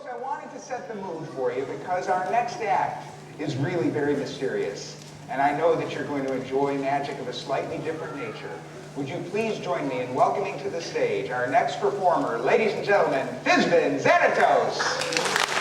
folks, I wanted to set the mood for you because our next act is really very mysterious. And I know that you're going to enjoy magic of a slightly different nature. Would you please join me in welcoming to the stage our next performer, ladies and gentlemen, Thizbin Xanatos.